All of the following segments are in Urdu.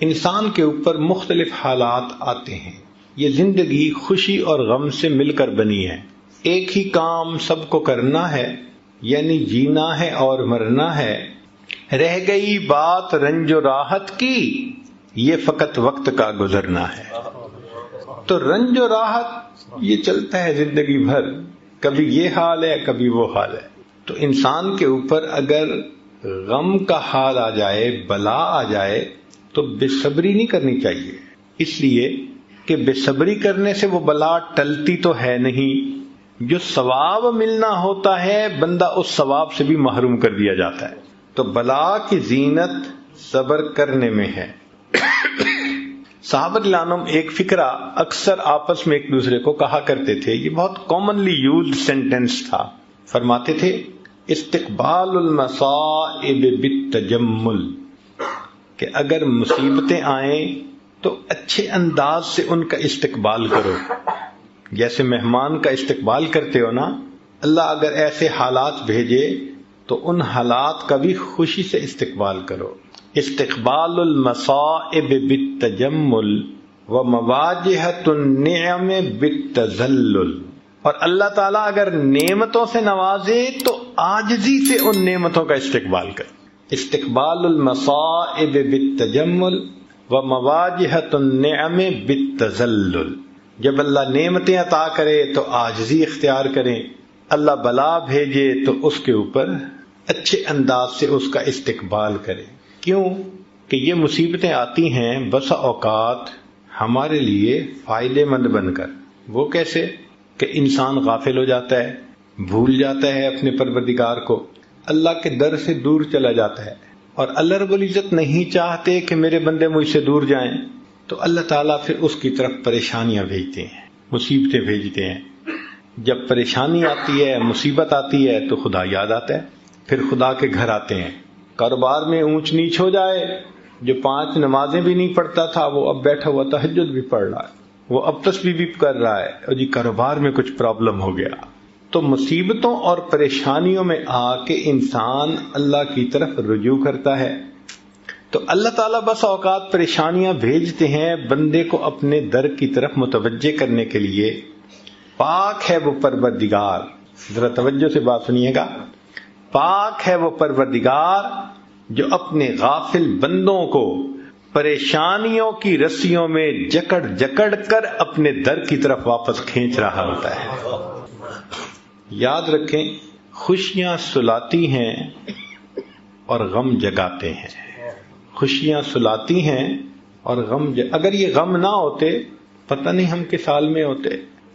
انسان کے اوپر مختلف حالات آتے ہیں. یہ زندگی خوشی اور غم سے مل کر بنی ہے. ایک ہی کام سب کو کرنا ہے، یعنی جینا ہے اور مرنا ہے. رہ گئی بات رنج و راحت کی، یہ فقط وقت کا گزرنا ہے. تو رنج و راحت یہ چلتا ہے زندگی بھر، کبھی یہ حال ہے کبھی وہ حال ہے. تو انسان کے اوپر اگر غم کا حال آ جائے، بلا آ جائے، تو بے صبری نہیں کرنی چاہیے، اس لیے کہ بے صبری کرنے سے وہ بلا ٹلتی تو ہے نہیں. جو ثواب ملنا ہوتا ہے بندہ اس ثواب سے بھی محروم کر دیا جاتا ہے. تو بلا کی زینت صبر کرنے میں ہے. صحابہ رضی اللہ عنہم ایک فقرہ اکثر آپس میں ایک دوسرے کو کہا کرتے تھے، یہ بہت کامنلی یوزڈ سینٹینس تھا. فرماتے تھے استقبال المصائب بالتجمل، کہ اگر مصیبتیں آئیں تو اچھے انداز سے ان کا استقبال کرو. جیسے مہمان کا استقبال کرتے ہو نا، اللہ اگر ایسے حالات بھیجے تو ان حالات کا بھی خوشی سے استقبال کرو. استقبال المصائب بالتجمل ومواجہۃ النعم بالتذلل. اور اللہ تعالیٰ اگر نعمتوں سے نوازے تو عاجزی سے ان نعمتوں کا استقبال کر. استقبال المصائب بالتجمل ومواجہۃ النعم بالتذلل. جب اللہ نعمتیں عطا کرے تو عاجزی اختیار کریں، اللہ بلا بھیجے تو اس کے اوپر اچھے انداز سے اس کا استقبال کریں. کیوں کہ یہ مصیبتیں آتی ہیں بسا اوقات ہمارے لیے فائدے مند بن کر. وہ کیسے کہ انسان غافل ہو جاتا ہے، بھول جاتا ہے اپنے پروردگار کو، اللہ کے در سے دور چلا جاتا ہے. اور اللہ رب العزت نہیں چاہتے کہ میرے بندے مجھ سے دور جائیں، تو اللہ تعالیٰ پھر اس کی طرف پریشانیاں بھیجتے ہیں، مصیبتیں بھیجتے ہیں. جب پریشانی آتی ہے، مصیبت آتی ہے تو خدا یاد آتا ہے، پھر خدا کے گھر آتے ہیں. کاروبار میں اونچ نیچ ہو جائے، جو 5 نمازیں بھی نہیں پڑھتا تھا وہ اب بیٹھا ہوا تہجد بھی پڑھ رہا ہے، وہ اب تسبیح بھی کر رہا ہے، اور جی کاروبار میں کچھ پرابلم ہو گیا. تو مصیبتوں اور پریشانیوں میں آ کے انسان اللہ کی طرف رجوع کرتا ہے. تو اللہ تعالیٰ بس اوقات پریشانیاں بھیجتے ہیں بندے کو اپنے در کی طرف متوجہ کرنے کے لیے. پاک ہے وہ پروردگار، ذرا توجہ سے بات سنیے گا. پاک ہے وہ پروردگار جو اپنے غافل بندوں کو پریشانیوں کی رسیوں میں جکڑ جکڑ کر اپنے در کی طرف واپس کھینچ رہا ہوتا ہے. یاد رکھیں، خوشیاں سلاتی ہیں اور غم جگاتے ہیں. خوشیاں سلاتی ہیں اور غم اگر یہ غم نہ ہوتے پتہ نہیں ہم کس حال میں ہوتے.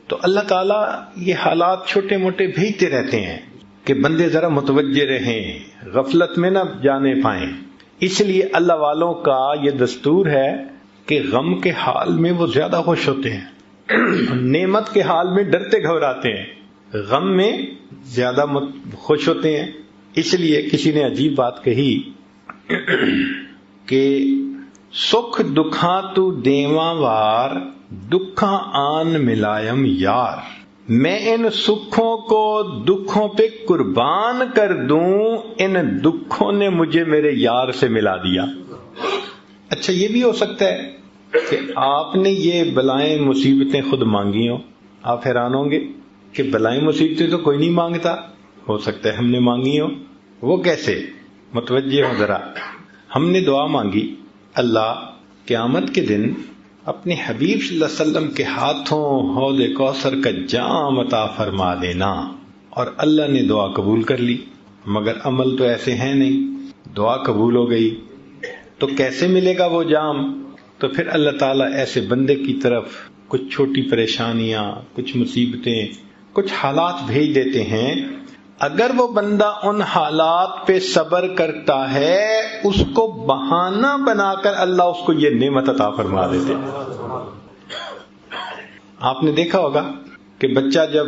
تو اللہ تعالیٰ یہ حالات چھوٹے موٹے بھیجتے رہتے ہیں کہ بندے ذرا متوجہ رہیں، غفلت میں نہ جانے پائیں. اس لیے اللہ والوں کا یہ دستور ہے کہ غم کے حال میں وہ زیادہ خوش ہوتے ہیں، نعمت کے حال میں ڈرتے گھبراتے ہیں، غم میں زیادہ خوش ہوتے ہیں. اس لیے کسی نے عجیب بات کہی کہ سکھ دکھاں تو دیواں وار، دکھاں آن ملائم یار. میں ان سکھوں کو دکھوں پہ قربان کر دوں، ان دکھوں نے مجھے میرے یار سے ملا دیا. اچھا یہ بھی ہو سکتا ہے کہ آپ نے یہ بلائیں مصیبتیں خود مانگی ہوں. آپ حیران ہوں گے کہ بلائیں مصیبتیں تو کوئی نہیں مانگتا، ہو سکتا ہے ہم نے مانگی ہوں. وہ کیسے؟ متوجہ ہو ذرا. ہم نے دعا مانگی، اللہ قیامت کے دن اپنے حبیب صلی اللہ علیہ وسلم کے ہاتھوں حوض کوثر کا جام عطا فرما دینا، اور اللہ نے دعا قبول کر لی. مگر عمل تو ایسے ہیں نہیں. دعا قبول ہو گئی تو کیسے ملے گا وہ جام؟ تو پھر اللہ تعالیٰ ایسے بندے کی طرف کچھ چھوٹی پریشانیاں، کچھ مصیبتیں، کچھ حالات بھیج دیتے ہیں. اگر وہ بندہ ان حالات پہ صبر کرتا ہے، اس کو بہانہ بنا کر اللہ اس کو یہ نعمت عطا فرما دیتے ہیں. آپ نے دیکھا ہوگا کہ بچہ جب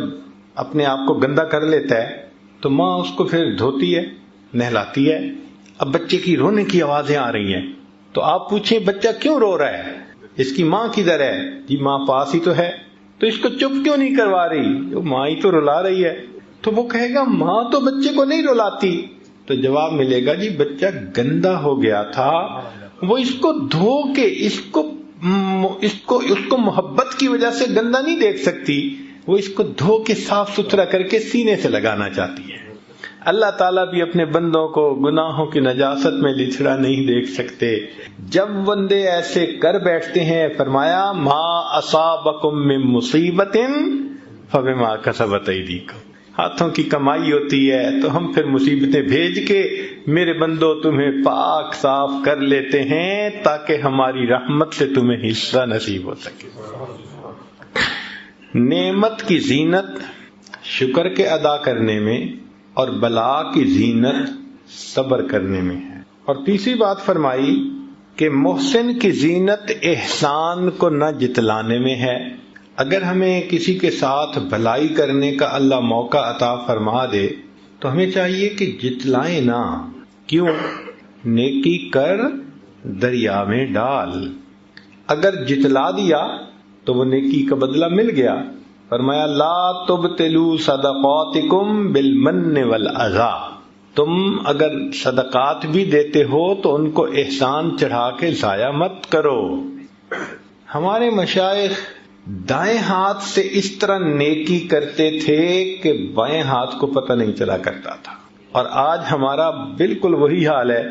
اپنے آپ کو گندا کر لیتا ہے تو ماں اس کو پھر دھوتی ہے، نہلاتی ہے. اب بچے کی رونے کی آوازیں آ رہی ہیں تو آپ پوچھیں بچہ کیوں رو رہا ہے، اس کی ماں کدھر ہے؟ جی ماں پاس ہی تو ہے. تو اس کو چپ کیوں نہیں کروا رہی؟ ماں ہی تو رلا رہی ہے. تو وہ کہے گا ماں تو بچے کو نہیں رلاتی. تو جواب ملے گا جی بچہ گندا ہو گیا تھا، وہ اس کو دھو کے اس کو محبت کی وجہ سے گندا نہیں دیکھ سکتی، وہ اس کو دھو کے صاف ستھرا کر کے سینے سے لگانا چاہتی ہے۔ اللہ تعالیٰ بھی اپنے بندوں کو گناہوں کی نجاست میں لچھڑا نہیں دیکھ سکتے۔ جب بندے ایسے کر بیٹھتے ہیں، فرمایا ما اصابکم من مصیبت فبما کسبت ایدیکم، ہاتھوں کی کمائی ہوتی ہے تو ہم پھر مصیبتیں بھیج کے میرے بندوں تمہیں پاک صاف کر لیتے ہیں تاکہ ہماری رحمت سے تمہیں حصہ نصیب ہو سکے۔ نعمت کی زینت شکر کے ادا کرنے میں اور بلا کی زینت صبر کرنے میں ہے۔ اور تیسری بات فرمائی کہ محسن کی زینت احسان کو نہ جتلانے میں ہے۔ اگر ہمیں کسی کے ساتھ بھلائی کرنے کا اللہ موقع عطا فرما دے تو ہمیں چاہیے کہ جتلائیں نہ۔ کیوں؟ نیکی کر دریا میں ڈال، اگر جتلا دیا تو وہ نیکی کا بدلہ مل گیا۔ فرمایا لا تبطلوا صدقاتکم بالمن والاذی، تم اگر صدقات بھی دیتے ہو تو ان کو احسان چڑھا کے ضائع مت کرو۔ ہمارے مشائخ دائیں ہاتھ سے اس طرح نیکی کرتے تھے کہ بائیں ہاتھ کو پتہ نہیں چلا کرتا تھا، اور آج ہمارا بالکل وہی حال ہے،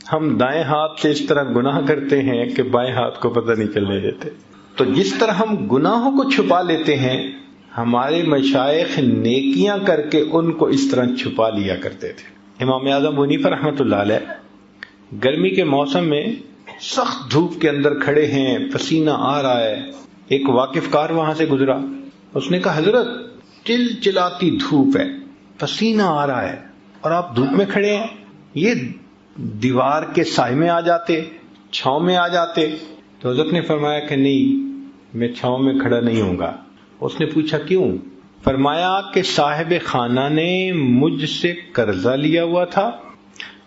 ہم دائیں ہاتھ سے اس طرح گناہ کرتے ہیں کہ بائیں ہاتھ کو پتہ نہیں چلنے دیتے۔ تو جس طرح ہم گناہوں کو چھپا لیتے ہیں، ہمارے مشائخ نیکیاں کر کے ان کو اس طرح چھپا لیا کرتے تھے۔ امام اعظم ابو حنیفہ رحمۃ اللہ علیہ گرمی کے موسم میں سخت دھوپ کے اندر کھڑے ہیں، پسینہ آ رہا ہے، ایک واقف کار وہاں سے گزرا، اس نے کہا حضرت چلچلاتی دھوپ ہے، پسینہ آ رہا ہے اور آپ دھوپ میں کھڑے ہیں، یہ دیوار کے سائے میں آ جاتے، چھاؤں میں آ جاتے۔ تو حضرت نے فرمایا کہ نہیں، میں چھاؤں میں کھڑا نہیں ہوں گا۔ اس نے پوچھا کیوں؟ فرمایا کہ صاحب خانہ نے مجھ سے قرضہ لیا ہوا تھا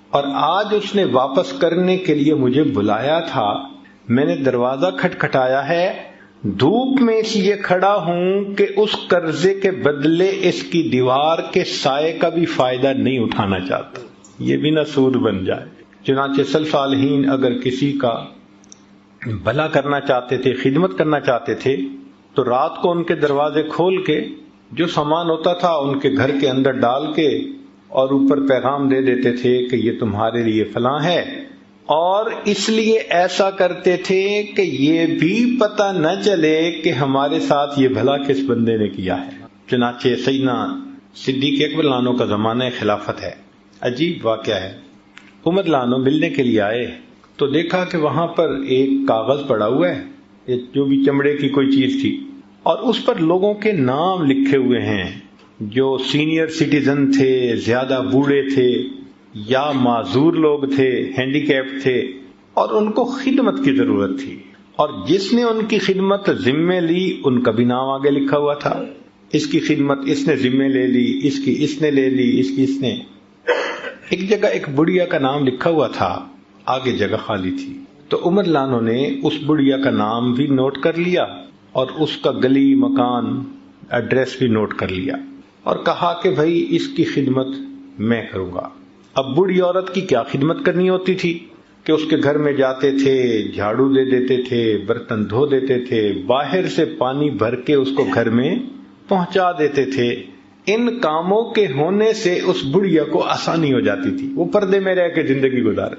اور آج اس نے واپس کرنے کے لیے مجھے بلایا تھا، میں نے دروازہ کھٹکھٹایا ہے، دھوپ میں اس لیے کھڑا ہوں کہ اس قرضے کے بدلے اس کی دیوار کے سائے کا بھی فائدہ نہیں اٹھانا چاہتا، یہ بھی نہ سود بن جائے۔ چنانچہ سلف صالحین اگر کسی کا بھلا کرنا چاہتے تھے، خدمت کرنا چاہتے تھے، تو رات کو ان کے دروازے کھول کے جو سامان ہوتا تھا ان کے گھر کے اندر ڈال کے اور اوپر پیغام دے دیتے تھے کہ یہ تمہارے لیے فلاں ہے، اور اس لیے ایسا کرتے تھے کہ یہ بھی پتہ نہ چلے کہ ہمارے ساتھ یہ بھلا کس بندے نے کیا ہے۔ چنانچہ سیدنا صدیق اکبر لانو کا زمانہ خلافت ہے، عجیب واقعہ ہے۔ عمر لانو ملنے کے لیے آئے تو دیکھا کہ وہاں پر ایک کاغذ پڑا ہوا ہے، جو بھی چمڑے کی کوئی چیز تھی، اور اس پر لوگوں کے نام لکھے ہوئے ہیں جو سینئر سٹیزن تھے، زیادہ بوڑھے تھے یا معذور لوگ تھے، ہینڈی کیپ تھے، اور ان کو خدمت کی ضرورت تھی، اور جس نے ان کی خدمت ذمے لی ان کا بھی نام آگے لکھا ہوا تھا۔ اس کی خدمت اس نے ذمے لے لی، اس کی اس نے لے لی، اس کی اس نے۔ ایک جگہ ایک بڑھیا کا نام لکھا ہوا تھا، آگے جگہ خالی تھی، تو عمر لانو نے اس بڑھیا کا نام بھی نوٹ کر لیا اور اس کا گلی، مکان، ایڈریس بھی نوٹ کر لیا، اور کہا کہ بھائی اس کی خدمت میں کروں گا۔ اب بوڑھی عورت کی کیا خدمت کرنی ہوتی تھی کہ اس کے گھر میں جاتے تھے، جھاڑو دے دیتے تھے، برتن دھو دیتے تھے، باہر سے پانی بھر کے اس کو گھر میں پہنچا دیتے تھے۔ ان کاموں کے ہونے سے اس بڑھیا کو آسانی ہو جاتی تھی، وہ پردے میں رہ کے زندگی گزارے۔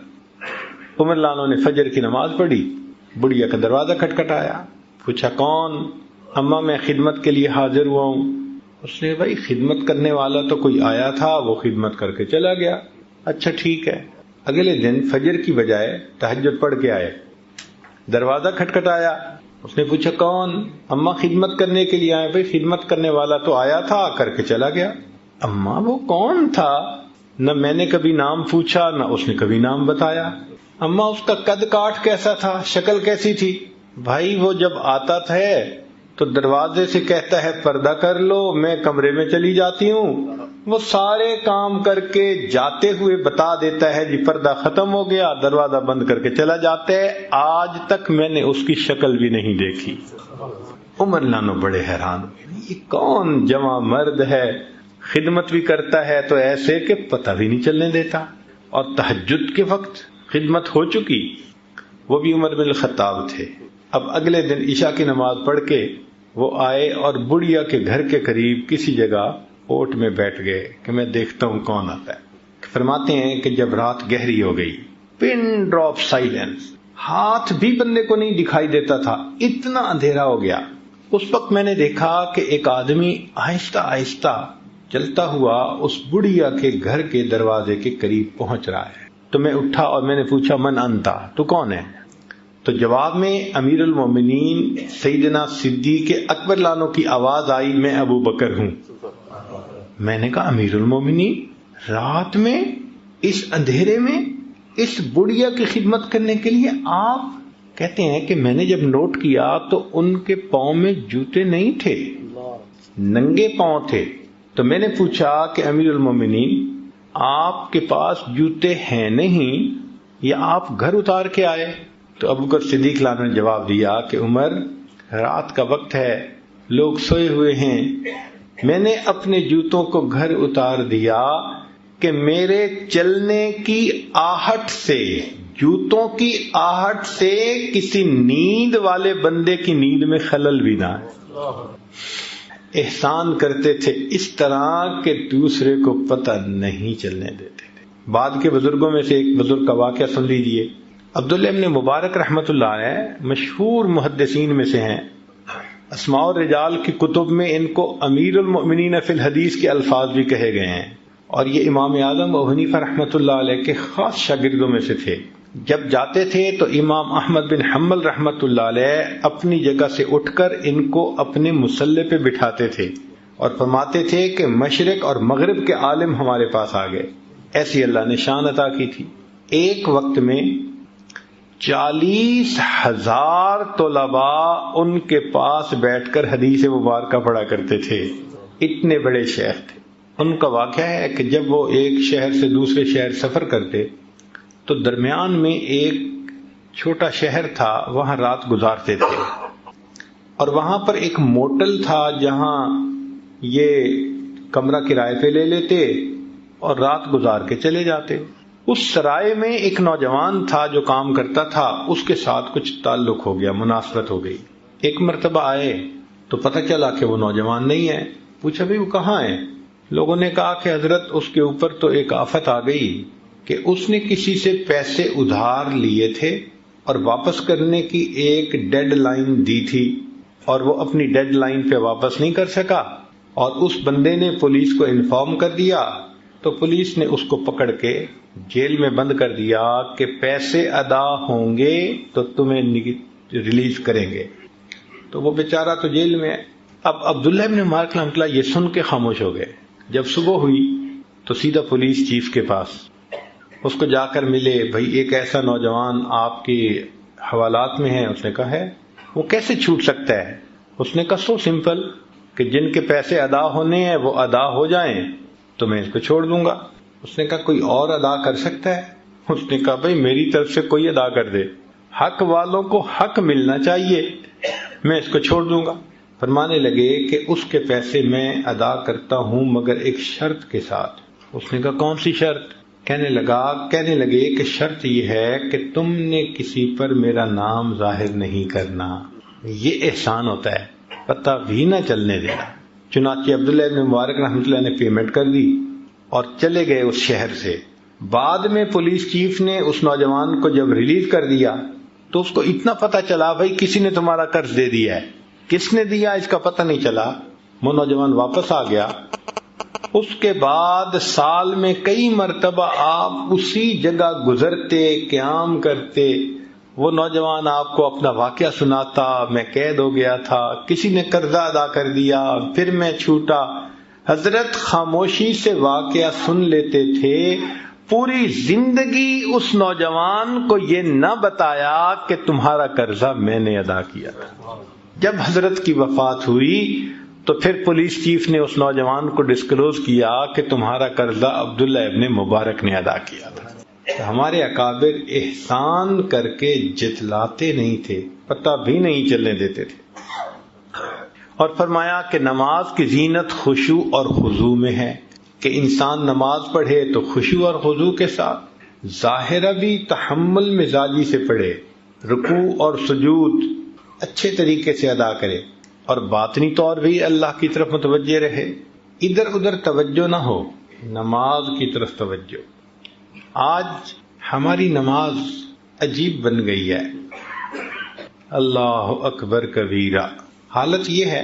عمر لانو نے فجر کی نماز پڑھی، بڑھیا کا دروازہ کھٹکھٹایا، پوچھا کون؟ اماں میں خدمت کے لیے حاضر ہوا ہوں۔ اس نے بھائی خدمت کرنے والا تو کوئی آیا تھا، وہ خدمت کر کے چلا گیا۔ اچھا ٹھیک ہے۔ اگلے دن فجر کی بجائے تہجد پڑھ کے آئے، دروازہ کھٹکھٹایا، اس نے پوچھا کون؟ اماں خدمت کرنے کے لیے آئے۔ بھائی خدمت کرنے والا تو آیا تھا، کر کے چلا گیا۔ اماں وہ کون تھا؟ نہ میں نے کبھی نام پوچھا، نہ اس نے کبھی نام بتایا۔ اماں اس کا قد کاٹ کیسا تھا، شکل کیسی تھی؟ بھائی وہ جب آتا تھا تو دروازے سے کہتا ہے پردہ کر لو، میں کمرے میں چلی جاتی ہوں، وہ سارے کام کر کے جاتے ہوئے بتا دیتا ہے جی پردہ ختم ہو گیا، دروازہ بند کر کے چلا جاتا ہے، آج تک میں نے اس کی شکل بھی نہیں دیکھی۔ عمر لانو بڑے حیران ہوئے، یہ کون جواں مرد ہے، خدمت بھی کرتا ہے تو ایسے کہ پتہ بھی نہیں چلنے دیتا، اور تہجد کے وقت خدمت ہو چکی، وہ بھی عمر بن الخطاب تھے. اب اگلے دن عشاء کی نماز پڑھ کے وہ آئے اور بڑھیا کے گھر کے قریب کسی جگہ اوٹ میں بیٹھ گئے کہ میں دیکھتا ہوں کون آتا ہے. فرماتے ہیں کہ جب رات گہری ہو گئی, پن ڈراپ سائلنس, ہاتھ بھی بندے کو نہیں دکھائی دیتا تھا, اتنا اندھیرا ہو گیا. اس وقت میں نے دیکھا کہ ایک آدمی آہستہ آہستہ چلتا ہوا اس بڑھیا کے گھر کے دروازے کے قریب پہنچ رہا ہے. تو میں اٹھا اور میں نے پوچھا من انتا, تو کون ہے؟ تو جواب میں امیر المومنین سیدنا صدیق اکبر لانو کی آواز آئی, میں ابو بکر ہوں. میں نے کہا امیر المومنین رات میں اس اندھیرے میں اس بڑھیا کی خدمت کرنے کے لیے آپ؟ کہتے ہیں کہ میں نے جب نوٹ کیا تو ان کے پاؤں میں جوتے نہیں تھے, ننگے پاؤں تھے. تو میں نے پوچھا کہ امیر المومنین آپ کے پاس جوتے ہیں نہیں یا آپ گھر اتار کے آئے؟ تو ابو بکر صدیق لانو نے جواب دیا کہ عمر رات کا وقت ہے, لوگ سوئے ہوئے ہیں, میں نے اپنے جوتوں کو گھر اتار دیا کہ میرے چلنے کی آہٹ سے, جوتوں کی آہٹ سے کسی نیند والے بندے کی نیند میں خلل بھی نہ آئے. احسان کرتے تھے اس طرح کہ دوسرے کو پتہ نہیں چلنے دیتے تھے. بعد کے بزرگوں میں سے ایک بزرگ کا واقعہ سن لیجئے. عبداللہ ابن مبارک رحمۃ اللہ علیہ مشہور محدثین میں سے ہیں. اسماء الرجال کی کتب میں ان کو امیر المؤمنین فی الحدیث کے الفاظ بھی کہے گئے ہیں, اور یہ امام اعظم ابو حنیفہ رحمۃ اللہ علیہ کے خاص شاگردوں میں سے تھے. جب جاتے تھے تو امام احمد بن حنبل رحمۃ اللہ علیہ اپنی جگہ سے اٹھ کر ان کو اپنے مصلی پہ بٹھاتے تھے اور فرماتے تھے کہ مشرق اور مغرب کے عالم ہمارے پاس آ گئے. ایسی اللہ نے شان عطا کی تھی. ایک وقت میں 40,000 طلباء ان کے پاس بیٹھ کر حدیث مبارکہ پڑھا کرتے تھے. اتنے بڑے شیخ تھے. ان کا واقعہ ہے کہ جب وہ ایک شہر سے دوسرے شہر سفر کرتے تو درمیان میں ایک چھوٹا شہر تھا, وہاں رات گزارتے تھے, اور وہاں پر ایک موٹل تھا جہاں یہ کمرہ کرائے پہ لے لیتے اور رات گزار کے چلے جاتے. اس سرائے میں ایک نوجوان تھا جو کام کرتا تھا, اس کے ساتھ کچھ تعلق ہو گیا, مناسبت ہو گئی. ایک مرتبہ آئے تو پتہ چلا کہ وہ نوجوان نہیں ہے. پوچھا بھی وہ کہاں ہے؟ لوگوں نے کہا کہ حضرت اس کے اوپر تو ایک آفت آ گئی کہ اس نے کسی سے پیسے ادھار لیے تھے اور واپس کرنے کی ایک ڈیڈ لائن دی تھی, اور وہ اپنی ڈیڈ لائن پہ واپس نہیں کر سکا, اور اس بندے نے پولیس کو انفارم کر دیا. تو پولیس نے اس کو پکڑ کے جیل میں بند کر دیا کہ پیسے ادا ہوں گے تو تمہیں ریلیز کریں گے. تو وہ بیچارہ تو جیل میں ہے. اب عبداللہ ابن مبارک رحمۃ اللہ یہ سن کے خاموش ہو گئے. جب صبح ہوئی تو سیدھا پولیس چیف کے پاس اس کو جا کر ملے. بھائی ایک ایسا نوجوان آپ کے حوالات میں ہے. اس نے کہا ہے. وہ کیسے چھوٹ سکتا ہے؟ اس نے کہا سو سمپل کہ جن کے پیسے ادا ہونے ہیں وہ ادا ہو جائیں تو میں اس کو چھوڑ دوں گا. اس نے کہا کوئی اور ادا کر سکتا ہے؟ اس نے کہا بھائی میری طرف سے کوئی ادا کر دے, حق والوں کو حق ملنا چاہیے, میں اس کو چھوڑ دوں گا. فرمانے لگے کہ اس کے پیسے میں ادا کرتا ہوں مگر ایک شرط کے ساتھ. اس نے کہا کون سی شرط؟ کہنے لگے کہ شرط یہ ہے کہ تم نے کسی پر میرا نام ظاہر نہیں کرنا. یہ احسان ہوتا ہے, پتہ بھی نہ چلنے دینا. چنانچہ عبداللہ ابن مبارک رحمۃ اللہ نے پیمنٹ کر دی اور چلے گئے اس شہر سے. بعد میں پولیس چیف نے اس نوجوان کو جب ریلیز کر دیا تو اس کو اتنا پتہ چلا بھائی کسی نے تمہارا قرض دے دیا ہے. کس نے دیا اس کا پتہ نہیں چلا. وہ نوجوان واپس آ گیا. اس کے بعد سال میں کئی مرتبہ آپ اسی جگہ گزرتے, قیام کرتے, وہ نوجوان آپ کو اپنا واقعہ سناتا, میں قید ہو گیا تھا, کسی نے قرضہ ادا کر دیا, پھر میں چھوٹا. حضرت خاموشی سے واقعہ سن لیتے تھے. پوری زندگی اس نوجوان کو یہ نہ بتایا کہ تمہارا قرضہ میں نے ادا کیا تھا. جب حضرت کی وفات ہوئی تو پھر پولیس چیف نے اس نوجوان کو ڈسکلوز کیا کہ تمہارا قرضہ عبداللہ ابن مبارک نے ادا کیا تھا. ہمارے اکابر احسان کر کے جتلاتے نہیں تھے, پتہ بھی نہیں چلنے دیتے تھے. اور فرمایا کہ نماز کی زینت خشوع اور خضوع میں ہے, کہ انسان نماز پڑھے تو خشوع اور خضوع کے ساتھ, ظاہرہ بھی تحمل مزاجی سے پڑھے, رکوع اور سجود اچھے طریقے سے ادا کرے اور باطنی طور بھی اللہ کی طرف متوجہ رہے، ادھر ادھر توجہ نہ ہو، نماز کی طرف توجہ۔ آج ہماری نماز عجیب بن گئی ہے، اللہ اکبر کبیرہ۔ حالت یہ ہے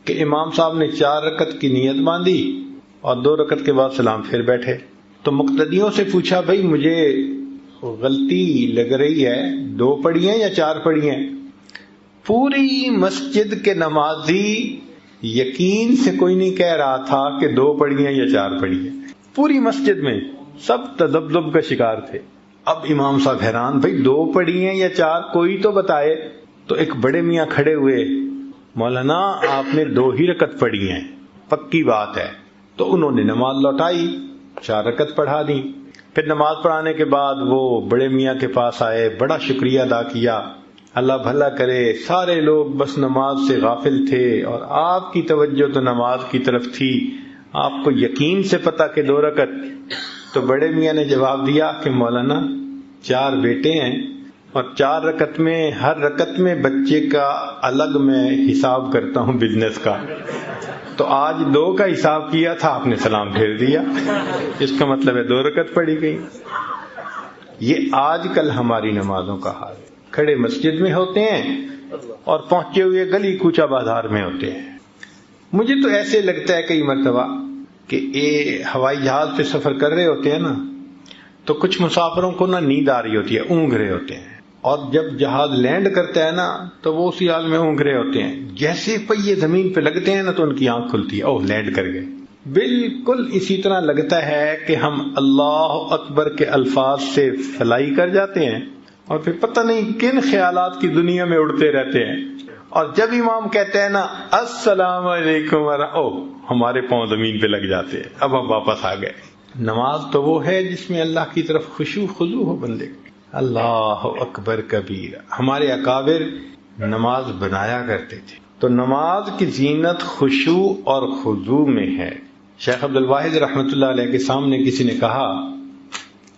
کہ امام صاحب نے 4 رکعت کی نیت باندھی اور 2 رکعت کے بعد سلام پھر بیٹھے، تو مقتدیوں سے پوچھا بھائی مجھے غلطی لگ رہی ہے، 2 پڑھی ہیں یا 4 پڑھی ہیں؟ پوری مسجد کے نمازی یقین سے کوئی نہیں کہہ رہا تھا کہ 2 پڑھی ہیں یا 4 پڑھی ہیں، پوری مسجد میں سب تذبذب کا شکار تھے۔ اب امام صاحب حیران، بھائی 2 پڑھی ہیں یا 4، کوئی تو بتائے۔ تو ایک بڑے میاں کھڑے ہوئے، مولانا آپ نے 2 ہی رکعت پڑھی ہیں، پکی بات ہے۔ تو انہوں نے نماز لوٹائی، 4 رکعت پڑھا دی۔ پھر نماز پڑھانے کے بعد وہ بڑے میاں کے پاس آئے، بڑا شکریہ ادا کیا، اللہ بھلا کرے، سارے لوگ بس نماز سے غافل تھے اور آپ کی توجہ تو نماز کی طرف تھی، آپ کو یقین سے پتا کہ 2 رکعت۔ تو بڑے میاں نے جواب دیا کہ مولانا 4 بیٹے ہیں اور 4 رکعت میں ہر رکعت میں بچے کا الگ میں حساب کرتا ہوں بزنس کا، تو آج 2 کا حساب کیا تھا، آپ نے سلام پھیر دیا، اس کا مطلب ہے 2 رکعت پڑھی گئی۔ یہ آج کل ہماری نمازوں کا حال ہے، کھڑے مسجد میں ہوتے ہیں اور پہنچے ہوئے گلی کوچہ بازار میں ہوتے ہیں۔ مجھے تو ایسے لگتا ہے کئی مرتبہ کہ ہوائی جہاز پہ سفر کر رہے ہوتے ہیں نا، تو کچھ مسافروں کو نا نیند آ رہی ہوتی ہے، اونگ رہے ہوتے ہیں، اور جب جہاز لینڈ کرتا ہے نا تو وہ اسی حال میں اونگ رہے ہوتے ہیں، جیسے پہیے زمین پہ لگتے ہیں نا تو ان کی آنکھ کھلتی ہے، اوہ لینڈ کر گئے۔ بالکل اسی طرح لگتا ہے کہ ہم اللہ اکبر کے الفاظ سے فلائی کر جاتے ہیں اور پھر پتہ نہیں کن خیالات کی دنیا میں اڑتے رہتے ہیں، اور جب امام کہتے ہیں نا السلام علیکم ہمارے پاؤں زمین پہ لگ جاتے ہیں، اب ہم واپس آ گئے۔ نماز تو وہ ہے جس میں اللہ کی طرف خشوع خضوع ہو بندے کو۔ اللہ اکبر کبیر۔ ہمارے اکابر نماز بنایا کرتے تھے، تو نماز کی زینت خشوع اور خضوع میں ہے۔ شیخ عبد الواحد رحمۃ اللہ علیہ کے سامنے کسی نے کہا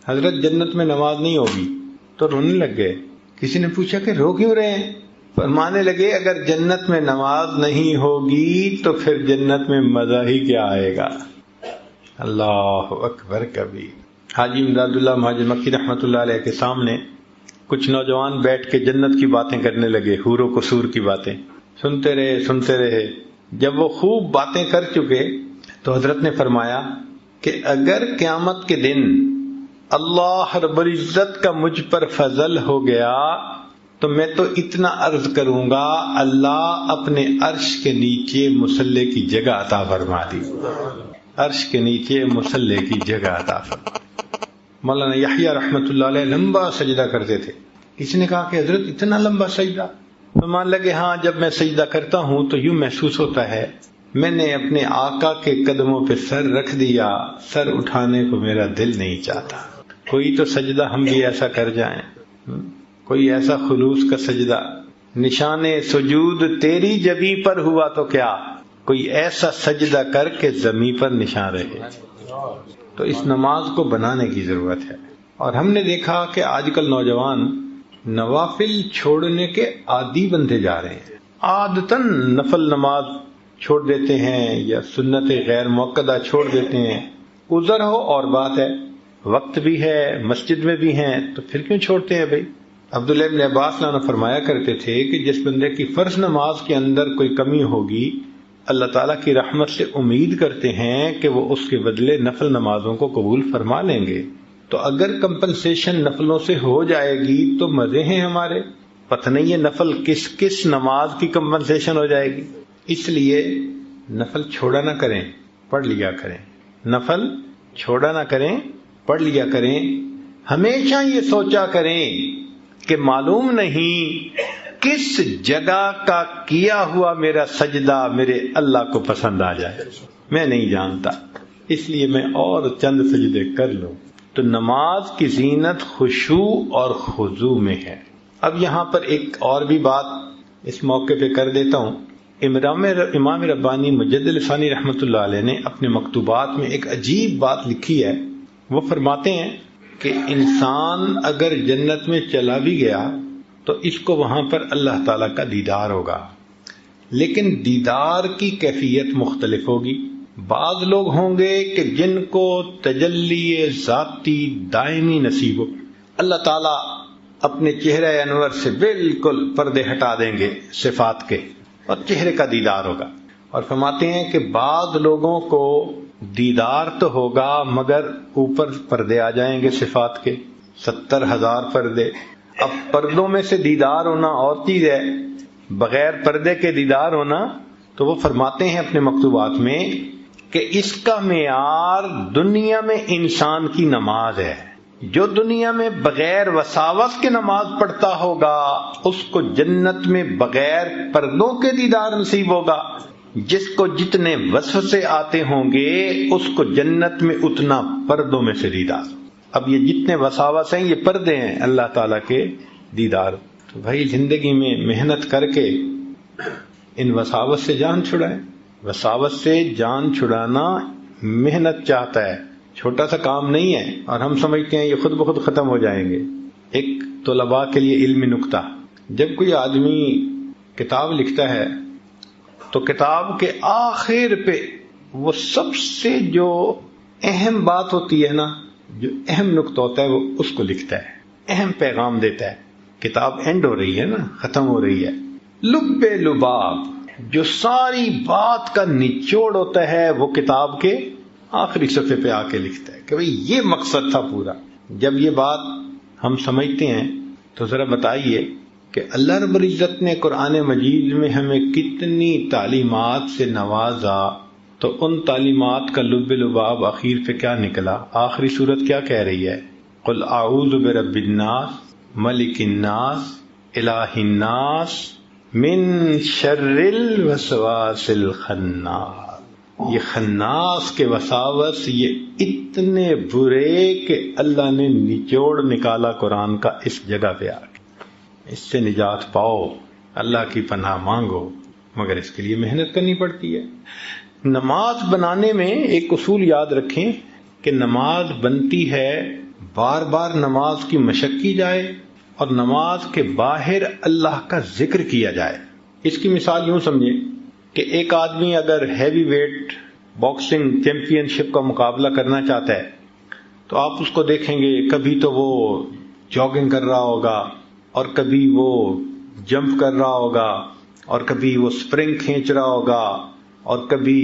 حضرت جنت میں نماز نہیں ہوگی، تو رونے لگ گئے۔ کسی نے پوچھا کہ رو کیوں رہے ہیں؟ فرمانے لگے اگر جنت میں نماز نہیں ہوگی تو پھر جنت میں مزہ ہی کیا آئے گا۔ اللہ اکبر کبیر۔ حاجی امداد اللہ مہاجر مکی رحمۃ اللہ علیہ کے سامنے کچھ نوجوان بیٹھ کے جنت کی باتیں کرنے لگے، حور و قصور کی باتیں سنتے رہے۔ جب وہ خوب باتیں کر چکے تو حضرت نے فرمایا کہ اگر قیامت کے دن اللہ رب العزت کا مجھ پر فضل ہو گیا تو میں تو اتنا عرض کروں گا اللہ اپنے عرش کے نیچے مصلی کی جگہ عطا فرما دی، عرش کے نیچے مصلی کی جگہ عطا فرما۔ مولانا یحییٰ رحمۃ اللہ علیہ لمبا سجدہ کرتے تھے۔ کسی نے کہا کہ حضرت اتنا لمبا سجدہ؟ فرمان لگے ہاں، جب میں سجدہ کرتا ہوں تو یوں محسوس ہوتا ہے میں نے اپنے آقا کے قدموں پہ سر رکھ دیا، سر اٹھانے کو میرا دل نہیں چاہتا۔ کوئی تو سجدہ ہم بھی ایسا کر جائیں، کوئی ایسا خلوص کا سجدہ، نشان سجود تیری جبیں پر ہوا تو کیا، کوئی ایسا سجدہ کر کے زمیں پر نشان رہے۔ تو اس نماز کو بنانے کی ضرورت ہے۔ اور ہم نے دیکھا کہ آج کل نوجوان نوافل چھوڑنے کے عادی بنتے جا رہے ہیں، عادتاً نفل نماز چھوڑ دیتے ہیں یا سنت غیر موقدہ چھوڑ دیتے ہیں۔ عذر ہو اور بات ہے، وقت بھی ہے، مسجد میں بھی ہیں، تو پھر کیوں چھوڑتے ہیں بھائی؟ عبداللہ ابن عباس عنہ فرمایا کرتے تھے کہ جس بندے کی فرض نماز کے اندر کوئی کمی ہوگی اللہ تعالیٰ کی رحمت سے امید کرتے ہیں کہ وہ اس کے بدلے نفل نمازوں کو قبول فرما لیں گے۔ تو اگر کمپنسیشن نفلوں سے ہو جائے گی تو مزے ہیں ہمارے، پتہ نہیں یہ نفل کس نماز کی کمپنسیشن ہو جائے گی۔ اس لیے نفل چھوڑا نہ کریں، پڑھ لیا کریں، نفل چھوڑا نہ کریں، پڑھ لیا کریں۔ ہمیشہ یہ سوچا کریں کہ معلوم نہیں کس جگہ کا کیا ہوا میرا سجدہ میرے اللہ کو پسند آ جائے، میں نہیں جانتا، اس لیے میں اور چند سجدے کر لوں۔ تو نماز کی زینت خشوع اور خضوع میں ہے۔ اب یہاں پر ایک اور بھی بات اس موقع پہ کر دیتا ہوں۔ امام ربانی مجدد ثانی رحمۃ اللہ علیہ نے اپنے مکتوبات میں ایک عجیب بات لکھی ہے۔ وہ فرماتے ہیں کہ انسان اگر جنت میں چلا بھی گیا تو اس کو وہاں پر اللہ تعالیٰ کا دیدار ہوگا، لیکن دیدار کی کیفیت مختلف ہوگی۔ بعض لوگ ہوں گے کہ جن کو تجلی ذاتی دائمی نصیب ہو، اللہ تعالیٰ اپنے چہرہ انور سے بالکل پردے ہٹا دیں گے صفات کے، اور چہرے کا دیدار ہوگا۔ اور فرماتے ہیں کہ بعض لوگوں کو دیدار تو ہوگا مگر اوپر پردے آ جائیں گے صفات کے، 70,000 پردے۔ اب پردوں میں سے دیدار ہونا اور چیز ہے، بغیر پردے کے دیدار ہونا، تو وہ فرماتے ہیں اپنے مکتوبات میں کہ اس کا معیار دنیا میں انسان کی نماز ہے۔ جو دنیا میں بغیر وساوس کے نماز پڑھتا ہوگا اس کو جنت میں بغیر پردوں کے دیدار نصیب ہوگا، جس کو جتنے وسوسے آتے ہوں گے اس کو جنت میں اتنا پردوں میں سے دیدار۔ اب یہ جتنے وساوس ہیں یہ پردے ہیں اللہ تعالیٰ کے دیدار۔ تو بھائی زندگی میں محنت کر کے ان وساوس سے جان چھڑائیں۔ وساوس سے جان چھڑانا محنت چاہتا ہے، چھوٹا سا کام نہیں ہے، اور ہم سمجھتے ہیں یہ خود بخود ختم ہو جائیں گے۔ ایک طلباء کے لیے علمی نکتہ، جب کوئی آدمی کتاب لکھتا ہے تو کتاب کے آخر پہ وہ سب سے جو اہم بات ہوتی ہے نا، جو اہم نکتہ ہوتا ہے وہ اس کو لکھتا ہے، اہم پیغام دیتا ہے۔ کتاب اینڈ ہو رہی ہے نا، ختم ہو رہی ہے، لب لباب جو ساری بات کا نچوڑ ہوتا ہے وہ کتاب کے آخری صفحے پہ آ کے لکھتا ہے کہ بھئی یہ مقصد تھا پورا۔ جب یہ بات ہم سمجھتے ہیں تو ذرا بتائیے کہ اللہ رب العزت نے قرآن مجید میں ہمیں کتنی تعلیمات سے نوازا، تو ان تعلیمات کا لب لباب اخیر پہ کیا نکلا؟ آخری صورت کیا کہہ رہی ہے؟ قل اعوذ برب الناس ملک الناس الہ الناس من شر الوسواس الخناس۔ یہ خناس کے وساوس یہ اتنے برے کہ اللہ نے نچوڑ نکالا قرآن کا اس جگہ پہ آ کے۔ اس سے نجات پاؤ، اللہ کی پناہ مانگو، مگر اس کے لیے محنت کرنی پڑتی ہے۔ نماز بنانے میں ایک اصول یاد رکھیں کہ نماز بنتی ہے بار بار نماز کی مشق کی جائے اور نماز کے باہر اللہ کا ذکر کیا جائے۔ اس کی مثال یوں سمجھیں کہ ایک آدمی اگر ہیوی ویٹ باکسنگ چیمپئن شپ کا مقابلہ کرنا چاہتا ہے تو آپ اس کو دیکھیں گے، کبھی تو وہ جاگنگ کر رہا ہوگا، اور کبھی وہ جمپ کر رہا ہوگا، اور کبھی وہ سپرنگ کھینچ رہا ہوگا، اور کبھی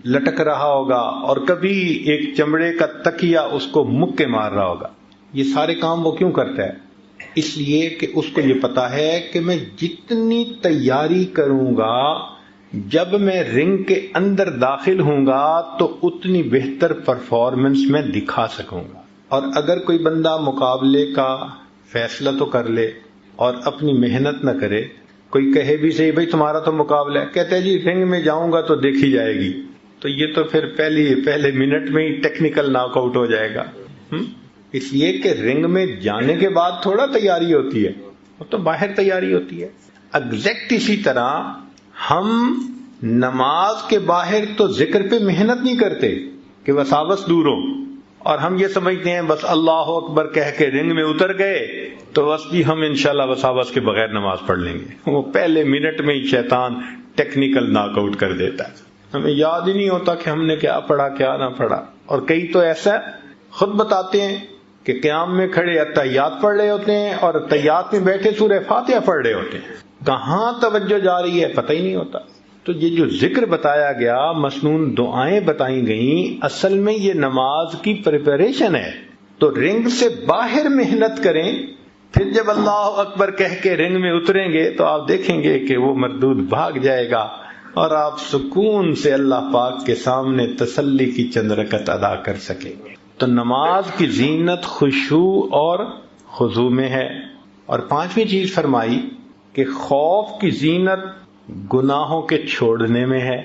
لٹک رہا ہوگا، اور کبھی ایک چمڑے کا تکیہ اس کو مکے مار رہا ہوگا۔ یہ سارے کام وہ کیوں کرتا ہے؟ اس لیے کہ اس کو یہ پتا ہے کہ میں جتنی تیاری کروں گا، جب میں رنگ کے اندر داخل ہوں گا تو اتنی بہتر پرفارمنس میں دکھا سکوں گا۔ اور اگر کوئی بندہ مقابلے کا فیصلہ تو کر لے اور اپنی محنت نہ کرے، کوئی کہے بھی صحیح بھائی تمہارا تو مقابلہ ہے، کہتے ہیں جی رنگ میں جاؤں گا تو دیکھی جائے گی، تو یہ تو پھر پہلے منٹ میں ہی ٹیکنیکل ناک آؤٹ ہو جائے گا۔ اس لیے کہ رنگ میں جانے کے بعد تھوڑا تیاری ہوتی ہے، وہ تو باہر تیاری ہوتی ہے۔ ایگزیکٹ اسی طرح ہم نماز کے باہر تو ذکر پہ محنت نہیں کرتے کہ وساوس دور ہو، اور ہم یہ سمجھتے ہیں بس اللہ اکبر کہہ کے رنگ میں اتر گئے تو بس بھی ہم انشاءاللہ وساوس کے بغیر نماز پڑھ لیں گے۔ وہ پہلے منٹ میں ہی شیطان ٹیکنیکل ناک آؤٹ کر دیتا ہے، ہمیں یاد ہی نہیں ہوتا کہ ہم نے کیا پڑھا کیا نہ پڑھا۔ اور کئی تو ایسا خود بتاتے ہیں کہ قیام میں کھڑے اتحیات پڑھ رہے ہوتے ہیں اور اتحیات میں بیٹھے سورہ فاتحہ پڑھ رہے ہوتے ہیں، کہاں توجہ جا رہی ہے پتہ ہی نہیں ہوتا۔ تو یہ جو ذکر بتایا گیا، مسنون دعائیں بتائی گئیں، اصل میں یہ نماز کی پریپریشن ہے۔ تو رنگ سے باہر محنت کریں، پھر جب اللہ اکبر کہہ کے رنگ میں اتریں گے تو آپ دیکھیں گے کہ وہ مردود بھاگ جائے گا اور آپ سکون سے اللہ پاک کے سامنے تسلی کی چند رکعت ادا کر سکیں گے۔ تو نماز کی زینت خشوع اور خضوع میں ہے۔ اور پانچویں چیز فرمائی کہ خوف کی زینت گناہوں کے چھوڑنے میں ہے۔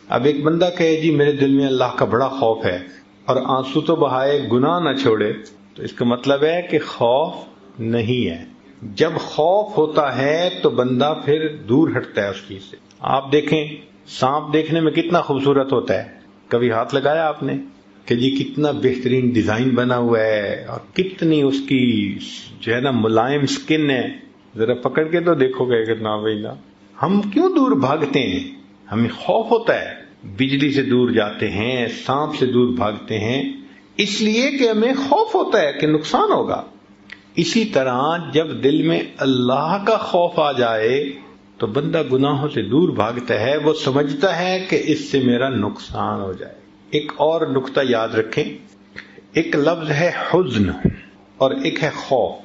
اب ایک بندہ کہے جی میرے دل میں اللہ کا بڑا خوف ہے، اور آنسو تو بہائے گناہ نہ چھوڑے، تو اس کا مطلب ہے کہ خوف نہیں ہے۔ جب خوف ہوتا ہے تو بندہ پھر دور ہٹتا ہے اس چیز سے۔ آپ دیکھیں سانپ دیکھنے میں کتنا خوبصورت ہوتا ہے، کبھی ہاتھ لگایا آپ نے کہ جی کتنا بہترین ڈیزائن بنا ہوا ہے اور کتنی اس کی جو ہے نا ملائم سکن ہے، ذرا پکڑ کے تو دیکھو گے کہ نہ بھائی نہ. ہم کیوں دور بھاگتے ہیں؟ ہمیں خوف ہوتا ہے، بجلی سے دور جاتے ہیں، سانپ سے دور بھاگتے ہیں، اس لیے کہ ہمیں خوف ہوتا ہے کہ نقصان ہوگا. اسی طرح جب دل میں اللہ کا خوف آ جائے تو بندہ گناہوں سے دور بھاگتا ہے، وہ سمجھتا ہے کہ اس سے میرا نقصان ہو جائے. ایک اور نقطہ یاد رکھیں، ایک لفظ ہے حزن اور ایک ہے خوف.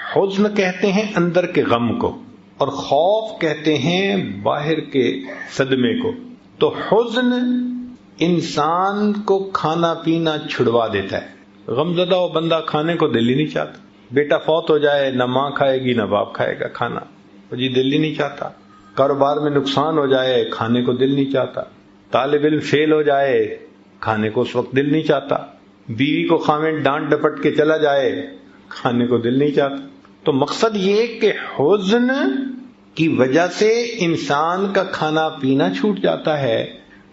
حزن کہتے ہیں اندر کے غم کو، اور خوف کہتے ہیں باہر کے صدمے کو. تو حزن انسان کو کھانا پینا چھڑوا دیتا ہے. غمزدہ ہو بندہ، کھانے کو دل ہی نہیں چاہتا. بیٹا فوت ہو جائے، نہ ماں کھائے گی نہ باپ کھائے گا کھانا، جی دل ہی نہیں چاہتا. کاروبار میں نقصان ہو جائے، کھانے کو دل نہیں چاہتا. طالب علم فیل ہو جائے، کھانے کو اس وقت دل نہیں چاہتا. بیوی کو خاوند ڈانٹ ڈپٹ کے چلا جائے، کھانے کو دل نہیں چاہتا. تو مقصد یہ کہ حزن کی وجہ سے انسان کا کھانا پینا چھوٹ جاتا ہے.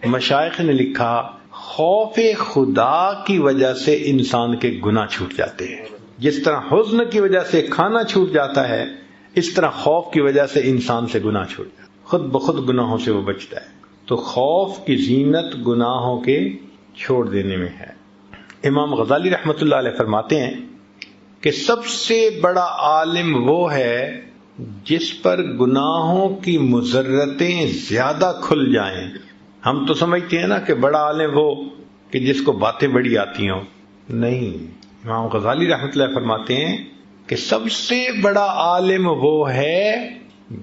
مشائخ نے لکھا خوف خدا کی وجہ سے انسان کے گناہ چھوٹ جاتے ہیں. جس طرح حزن کی وجہ سے کھانا چھوٹ جاتا ہے، اس طرح خوف کی وجہ سے انسان سے گناہ چھوٹ جاتا ہے، خود بخود گناہوں سے وہ بچتا ہے. تو خوف کی زینت گناہوں کے چھوڑ دینے میں ہے. امام غزالی رحمۃ اللہ علیہ فرماتے ہیں کہ سب سے بڑا عالم وہ ہے جس پر گناہوں کی مضرتیں زیادہ کھل جائیں. ہم تو سمجھتے ہیں نا کہ بڑا عالم وہ کہ جس کو باتیں بڑی آتی ہوں. نہیں، امام غزالی رحمۃ اللہ فرماتے ہیں کہ سب سے بڑا عالم وہ ہے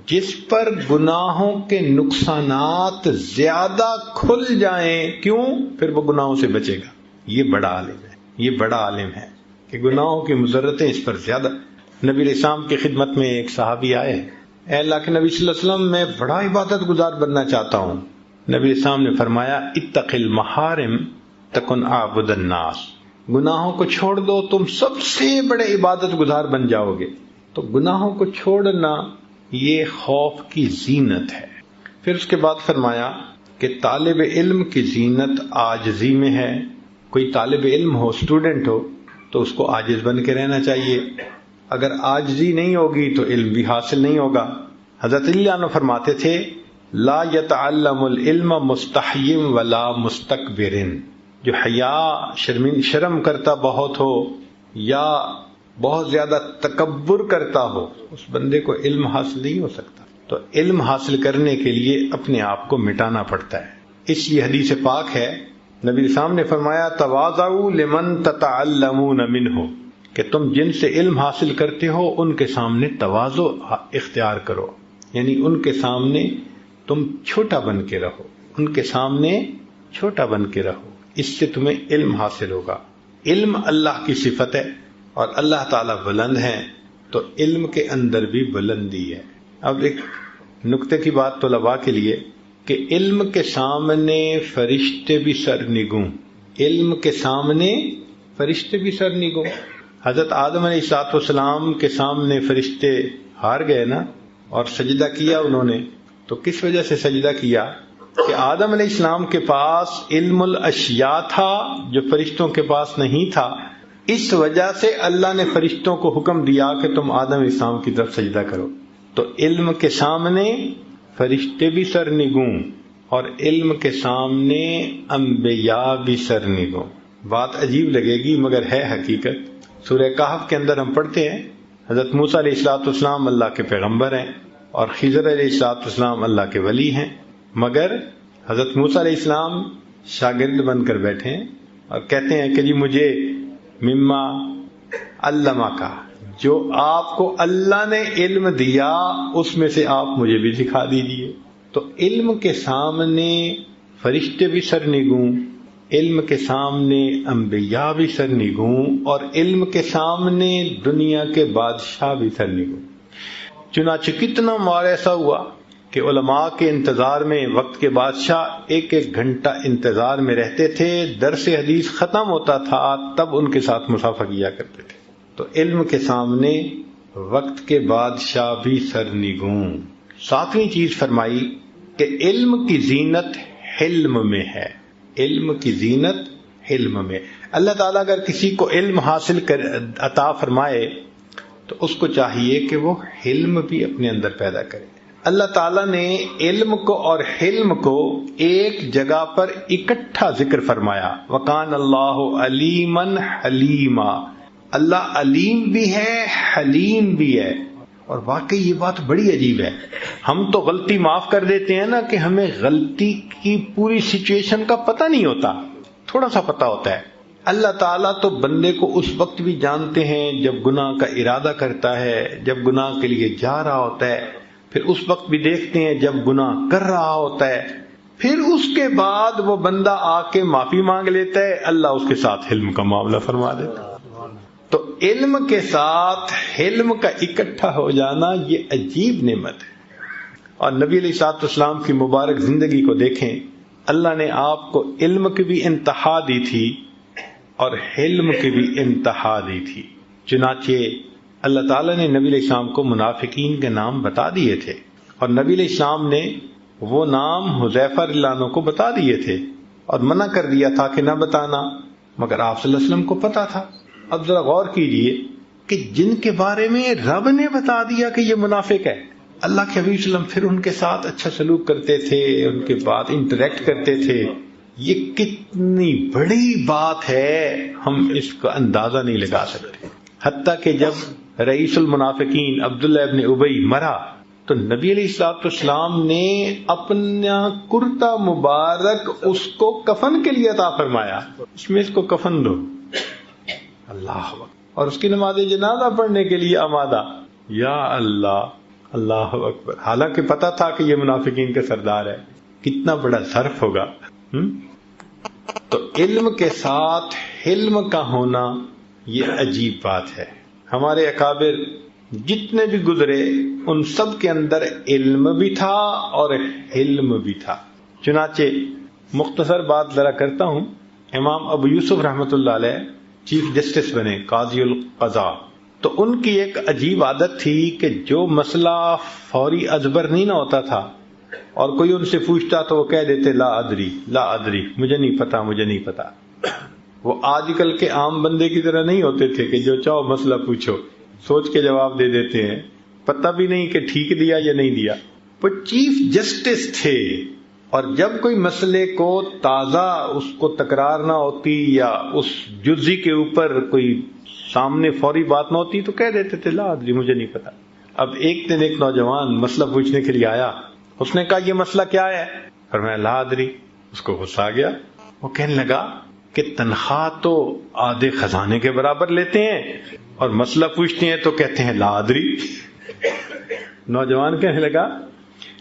جس پر گناہوں کے نقصانات زیادہ کھل جائیں. کیوں؟ پھر وہ گناہوں سے بچے گا. یہ بڑا عالم ہے، یہ بڑا عالم ہے کہ گناہوں کی مضرتیں اس پر زیادہ. نبی علیہ السلام کی خدمت میں ایک صحابی آئے، اے اللہ کے نبی صلی اللہ علیہ وسلم میں بڑا عبادت گزار بننا چاہتا ہوں. نبی علیہ السلام نے فرمایا اتق المحارم تکن اعبد الناس. گناہوں کو چھوڑ دو، تم سب سے بڑے عبادت گزار بن جاؤ گے. تو گناہوں کو چھوڑنا یہ خوف کی زینت ہے. پھر اس کے بعد فرمایا کہ طالب علم کی زینت عاجزی میں ہے. کوئی طالب علم ہو، اسٹوڈنٹ ہو، تو اس کو عاجز بن کے رہنا چاہیے. اگر عاجزی نہیں ہوگی تو علم بھی حاصل نہیں ہوگا. حضرت علی عنہ فرماتے تھے لا يتعلم العلم مستحی ولا مستکبر. جو حیا شرم کرتا بہت ہو یا بہت زیادہ تکبر کرتا ہو، اس بندے کو علم حاصل نہیں ہو سکتا. تو علم حاصل کرنے کے لیے اپنے آپ کو مٹانا پڑتا ہے. اس لیے حدیث پاک ہے، نبی صاحب نے فرمایا تواضعوا لمن تتعلمون منہ، کہ تم جن سے علم حاصل کرتے ہو ان کے سامنے تواضع اختیار کرو. یعنی ان کے سامنے تم چھوٹا بن کے رہو، ان کے سامنے چھوٹا بن کے رہو. اس سے تمہیں علم حاصل ہوگا. علم اللہ کی صفت ہے اور اللہ تعالیٰ بلند ہے، تو علم کے اندر بھی بلندی ہے. اب ایک نقطے کی بات طلباء کے لیے کہ علم کے سامنے فرشتے بھی سرنگوں. علم کے سامنے فرشتے بھی سرنگوں. حضرت آدم علیہ السلام کے سامنے فرشتے ہار گئے نا، اور سجدہ کیا انہوں نے. تو کس وجہ سے سجدہ کیا؟ کہ آدم علیہ السلام کے پاس علم الاشیاء تھا جو فرشتوں کے پاس نہیں تھا. اس وجہ سے اللہ نے فرشتوں کو حکم دیا کہ تم آدم علیہ السلام کی طرف سجدہ کرو. تو علم کے سامنے فرشتے بھی سرنگوں اور علم کے سامنے انبیاء بھی سرنگوں. بات عجیب لگے گی مگر ہے حقیقت. سورہ کہف کے اندر ہم پڑھتے ہیں حضرت موسیٰ علیہ السلام اللہ کے پیغمبر ہیں اور خضر علیہ السلام اللہ کے ولی ہیں، مگر حضرت موسیٰ علیہ السلام شاگرد بن کر بیٹھے ہیں اور کہتے ہیں کہ جی مجھے مما علمہ کا، جو آپ کو اللہ نے علم دیا اس میں سے آپ مجھے بھی سکھا دیجیے. تو علم کے سامنے فرشتے بھی سرنگوں، علم کے سامنے انبیاء بھی سرنگوں، اور علم کے سامنے دنیا کے بادشاہ بھی سرنگوں. چنانچہ کتنا مار ایسا ہوا کہ علماء کے انتظار میں وقت کے بادشاہ ایک ایک گھنٹہ انتظار میں رہتے تھے. درس حدیث ختم ہوتا تھا تب ان کے ساتھ مسافہ کیا کرتے تھے. تو علم کے سامنے وقت کے بادشاہ بھی سرنگوں. ساتویں چیز فرمائی کہ علم کی زینت حلم میں ہے. علم کی زینت حلم میں. اللہ تعالیٰ اگر کسی کو علم حاصل عطا فرمائے تو اس کو چاہیے کہ وہ حلم بھی اپنے اندر پیدا کرے. اللہ تعالیٰ نے علم کو اور حلم کو ایک جگہ پر اکٹھا ذکر فرمایا. وَقَانَ اللَّهُ عَلِيمًا حَلِيمًا، اللہ علیم بھی ہے حلیم بھی ہے. اور واقعی یہ بات بڑی عجیب ہے. ہم تو غلطی معاف کر دیتے ہیں نا کہ ہمیں غلطی کی پوری سچویشن کا پتہ نہیں ہوتا، تھوڑا سا پتہ ہوتا ہے. اللہ تعالیٰ تو بندے کو اس وقت بھی جانتے ہیں جب گناہ کا ارادہ کرتا ہے، جب گناہ کے لیے جا رہا ہوتا ہے، پھر اس وقت بھی دیکھتے ہیں جب گناہ کر رہا ہوتا ہے، پھر اس کے بعد وہ بندہ آ کے معافی مانگ لیتا ہے، اللہ اس کے ساتھ حلم کا معاملہ فرما دیتا ہے. تو علم کے ساتھ حلم کا اکٹھا ہو جانا یہ عجیب نعمت ہے. اور نبی علیہ الصلوۃ والسلام کی مبارک زندگی کو دیکھیں، اللہ نے آپ کو علم کی بھی انتہا دی تھی اور حلم کی بھی انتہا دی تھی. چنانچہ اللہ تعالیٰ نے نبی علیہ السلام کو منافقین کے نام بتا دیے تھے، اور نبی علیہ السلام نے وہ نام حذیفہ رضی اللہ عنہ کو بتا دیے تھے اور منع کر دیا تھا کہ نہ بتانا، مگر آپ صلی اللہ علیہ وسلم کو پتا تھا. اب ذرا غور کیجئے کہ جن کے بارے میں رب نے بتا دیا کہ یہ منافق ہے، اللہ کے حبیب صلی اللہ علیہ وسلم پھر ان کے ساتھ اچھا سلوک کرتے تھے، ان کے بعد انٹریکٹ کرتے تھے. یہ کتنی بڑی بات ہے، ہم اس کا اندازہ نہیں لگا سکتے. حتیٰ کہ جب رئیس المنافقین عبداللہ ابن ابی مرا تو نبی علیہ الصلوۃ والسلام نے اپنا کرتا مبارک اس کو کفن کے لیے عطا فرمایا، اس میں اس کو کفن دو. اللہ اکبر. اور اس کی نماز جنازہ پڑھنے کے لیے آمادہ. یا اللہ، اللہ اکبر. حالانکہ پتا تھا کہ یہ منافقین کا سردار ہے. کتنا بڑا ظرف ہوگا. تو علم کے ساتھ حلم کا ہونا یہ عجیب بات ہے. ہمارے اکابر جتنے بھی گزرے ان سب کے اندر علم بھی تھا اور حلم بھی تھا. چنانچہ مختصر بات ذرا کرتا ہوں. امام ابو یوسف رحمۃ اللہ علیہ چیف جسٹس بنے، قاضی القضاء. تو ان کی ایک عجیب عادت تھی کہ جو مسئلہ فوری ازبر نہیں نہ ہوتا تھا اور کوئی ان سے پوچھتا تو وہ کہہ دیتے لا ادری لا ادری، مجھے نہیں پتا مجھے نہیں پتا. وہ آج کل کے عام بندے کی طرح نہیں ہوتے تھے کہ جو چاہو مسئلہ پوچھو، سوچ کے جواب دے دیتے ہیں، پتہ بھی نہیں کہ ٹھیک دیا یا نہیں دیا. وہ چیف جسٹس تھے، اور جب کوئی مسئلے کو تازہ اس کو تکرار نہ ہوتی یا اس جزی کے اوپر کوئی سامنے فوری بات نہ ہوتی تو کہہ دیتے تھے لا ادری، مجھے نہیں پتا. اب ایک دن ایک نوجوان مسئلہ پوچھنے کے لیے آیا، اس نے کہا یہ مسئلہ کیا ہے؟ فرمایا لا ادری. اس کو غصہ آ گیا. وہ کہنے لگا کہ تنخواہ تو آدھے خزانے کے برابر لیتے ہیں اور مسئلہ پوچھتے ہیں تو کہتے ہیں لا ادری. نوجوان کہنے لگا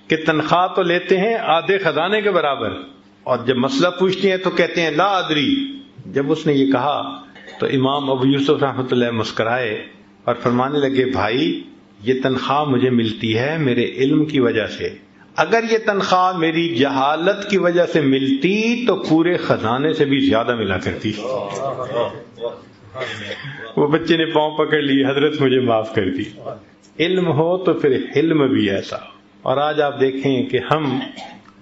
کہ تنخواہ تو لیتے ہیں آدھے خزانے کے برابر اور جب مسئلہ پوچھتے ہیں تو کہتے ہیں لا ادری. جب اس نے یہ کہا تو امام ابو یوسف رحمۃ اللہ مسکرائے اور فرمانے لگے بھائی یہ تنخواہ مجھے ملتی ہے میرے علم کی وجہ سے، اگر یہ تنخواہ میری جہالت کی وجہ سے ملتی تو پورے خزانے سے بھی زیادہ ملا کرتی. وہ بچے نے پاؤں پکڑ لی، حضرت مجھے معاف کر دی. علم ہو تو پھر حلم بھی ایسا. اور آج آپ دیکھیں کہ ہم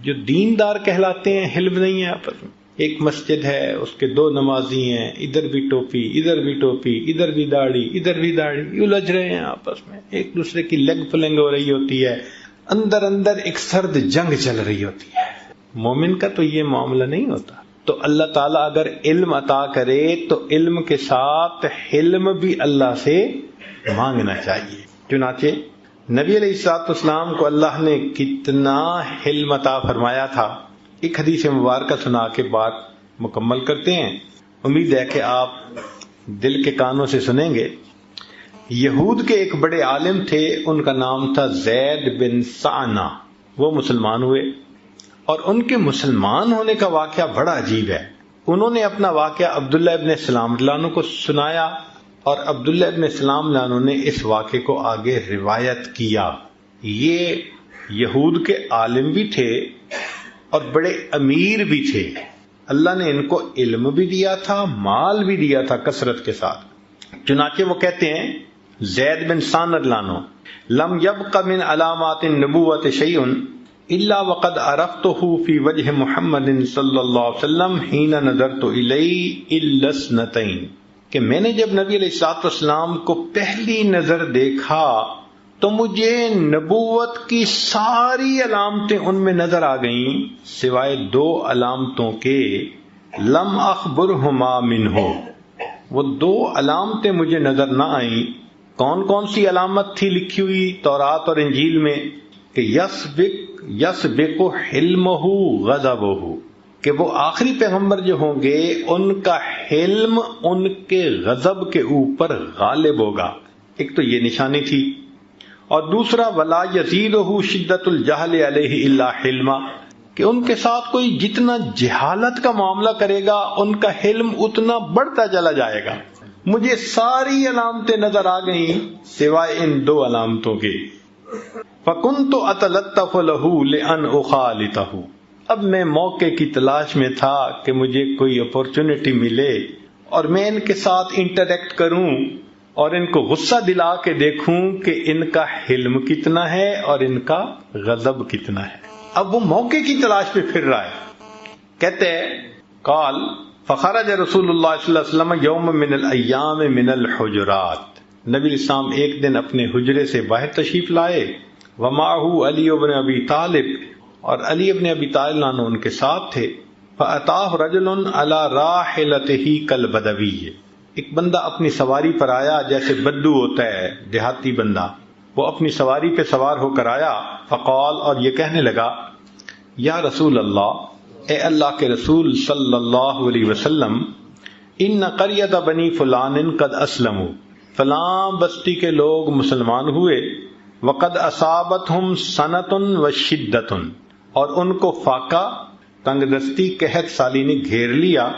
جو دیندار کہلاتے ہیں حلم نہیں ہے آپس میں. ایک مسجد ہے، اس کے دو نمازی ہیں، ادھر بھی ٹوپی ادھر بھی ٹوپی، ادھر بھی داڑھی ادھر بھی داڑھی، الجھ رہے ہیں آپس میں، ایک دوسرے کی لگ پلنگ ہو رہی ہوتی ہے، اندر اندر ایک سرد جنگ چل رہی ہوتی ہے. مومن کا تو یہ معاملہ نہیں ہوتا. تو اللہ تعالیٰ اگر علم عطا کرے تو علم کے ساتھ حلم بھی اللہ سے مانگنا چاہیے. چنانچہ نبی علیہ الصلوۃ والسلام کو اللہ نے کتنا حلم عطا فرمایا تھا. ایک حدیث مبارکہ سنا کے بات مکمل کرتے ہیں. امید ہے کہ آپ دل کے کانوں سے سنیں گے. یہود کے ایک بڑے عالم تھے، ان کا نام تھا زید بن سعنہ. وہ مسلمان ہوئے اور ان کے مسلمان ہونے کا واقعہ بڑا عجیب ہے. انہوں نے اپنا واقعہ عبداللہ ابن سلام عنہ کو سنایا اور عبداللہ ابن سلام عنہ نے اس واقعے کو آگے روایت کیا. یہ یہود کے عالم بھی تھے اور بڑے امیر بھی تھے. اللہ نے ان کو علم بھی دیا تھا، مال بھی دیا تھا کثرت کے ساتھ. چنانچہ وہ کہتے ہیں زید بن سعنہ عنہ لم يبق من علامات النبوة شيء الا وقد عرفته في وجه محمد صلی اللہ علیہ وسلم حين نظرت الیہ الا اثنتين. کہ میں نے جب نبی علیہ الصلوۃ والسلام کو پہلی نظر دیکھا تو مجھے نبوت کی ساری علامتیں ان میں نظر آ گئیں سوائے 2 علامتوں کے، لم اخبرہما منہ، وہ 2 علامتیں مجھے نظر نہ آئیں۔ کون کون سی علامت تھی لکھی ہوئی تورات اور انجیل میں؟ کہ یسبق حلمہ غضبہ، کہ وہ آخری پیغمبر جو ہوں گے ان کا حلم ان کے غضب کے اوپر غالب ہوگا، ایک تو یہ نشانی تھی، اور دوسرا ولا یزیدہ شدت الجہل علیہ الا حلما، کہ ان کے ساتھ کوئی جتنا جہالت کا معاملہ کرے گا ان کا حلم اتنا بڑھتا چلا جائے گا۔ مجھے ساری علامتیں نظر آ گئیں سوائے ان 2 علامتوں کے۔ فَكُنْتُ أَتَلَطَّفُ لَهُ لِأَنْ أُخَالِطَهُ، اب میں موقع کی تلاش میں تھا کہ مجھے کوئی اپورچونٹی ملے اور میں ان کے ساتھ انٹریکٹ کروں اور ان کو غصہ دلا کے دیکھوں کہ ان کا حلم کتنا ہے اور ان کا غضب کتنا ہے۔ اب وہ موقع کی تلاش میں پھر رہا ہے۔ کہتے ہیں قال فخرج رسول اللہ صلی اللہ علیہ وسلم یوم من الایام من الحجرات، نبی الاسلام ایک دن اپنے حجرے سے باہر تشریف لائے، ومعہ علی بن ابی طالب، اور علی ابن ابی طالب عنہ ان کے ساتھ تھے۔ فاتاہ رجل علی راحلتہ کالبدوی، ایک بندہ اپنی سواری پر آیا جیسے بدو ہوتا ہے دیہاتی بندہ، وہ اپنی سواری پہ سوار ہو کر آیا، فقال، اور یہ کہنے لگا، یا رسول اللہ، اے اللہ کے رسول صلی اللہ علیہ وسلم، ان قریۃ بنی فلان قد اسلموا، فلاں بستی کے لوگ مسلمان ہوئے، وقد اصابتہم سنۃ وشدۃ، اور ان کو فاقہ، تنگ دستی، قحط سالی نے گھیر لیا،